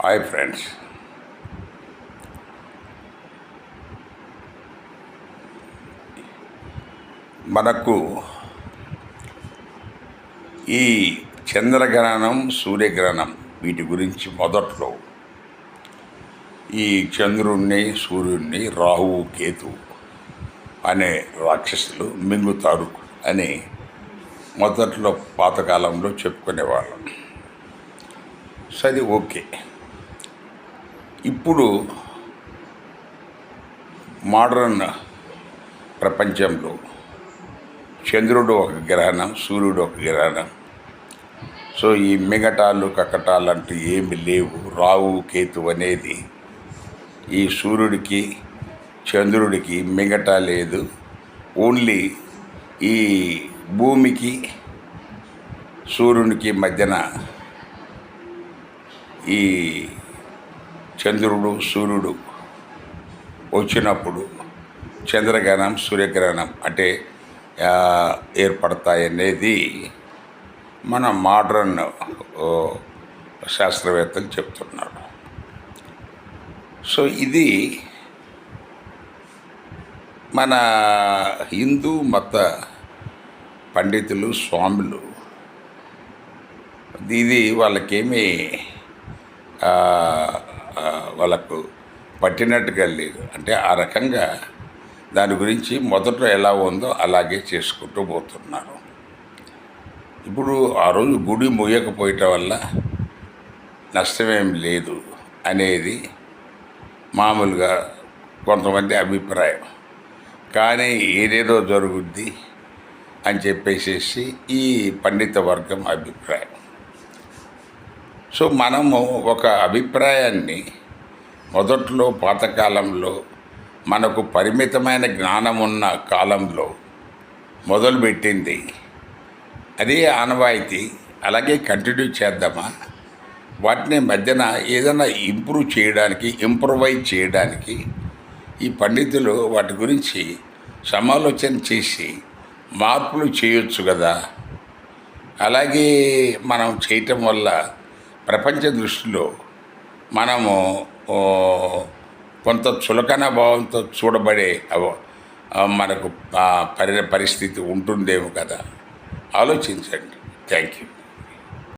Hi friends, మనకు ఈ చంద్రగ్రహణం, సూర్యగ్రహణం వీటి గురించి మొదట్లో ఈ చంద్రుణ్ణి, సూర్యుడిని రాహువు, కేతువు అనే రాక్షసులు మింగుతారు అని మొదట్లో పాతకాలంలో చెప్పుకునేవాళ్ళం. సరే, ఓకే. ఇప్పుడు మోడర్న్ ప్రపంచంలో చంద్రుడు ఒక గ్రహణం, సూర్యుడు ఒక గ్రహణం. సో ఈ మిగటాలు కకటాలు అంటూ ఏమి లేవు. రాహు, కేతు అనేది ఈ సూర్యుడికి, చంద్రుడికి మిగటా లేదు. ఓన్లీ ఈ భూమికి, సూర్యునికి మధ్యన ఈ చంద్రుడు, సూర్యుడు వచ్చినప్పుడు చంద్రగ్రహణం, సూర్యగ్రహణం అంటే ఏర్పడతాయనేది మన మోడ్రన్ శాస్త్రవేత్తలు చెప్తున్నారు. సో ఇది మన హిందూ మత పండితులు, స్వాములు ఇది వాళ్ళకేమీ వాళ్ళకు పట్టినట్టుగా లేదు. అంటే ఆ రకంగా దాని గురించి మొదట్లో ఎలా ఉందో అలాగే చేసుకుంటూ పోతున్నారు. ఇప్పుడు ఆ రోజు గుడి మూయకపోయటం వల్ల నష్టమేం లేదు అనేది మామూలుగా కొంతమంది అభిప్రాయం. కానీ ఏదేదో జరుగుద్ది అని చెప్పేసి ఈ పండిత వర్గం అభిప్రాయం. సో మనము ఒక అభిప్రాయాన్ని మొదట్లో పాతకాలంలో మనకు పరిమితమైన జ్ఞానం ఉన్న కాలంలో మొదలుపెట్టింది. అదే ఆనవాయితీ అలాగే కంటిన్యూ చేద్దామా? వాటిని మధ్యన ఏదైనా ఇంప్రూవైజ్ చేయడానికి ఈ పండితులు వాటి గురించి సమాలోచన చేసి మార్పులు చేయొచ్చు కదా. అలాగే మనం చేయటం వల్ల ప్రపంచ దృష్టిలో మనము కొంత చులకన భావంతో చూడబడే మనకు పరిస్థితి ఉంటుందేమో కదా. ఆలోచించండి. Thank you.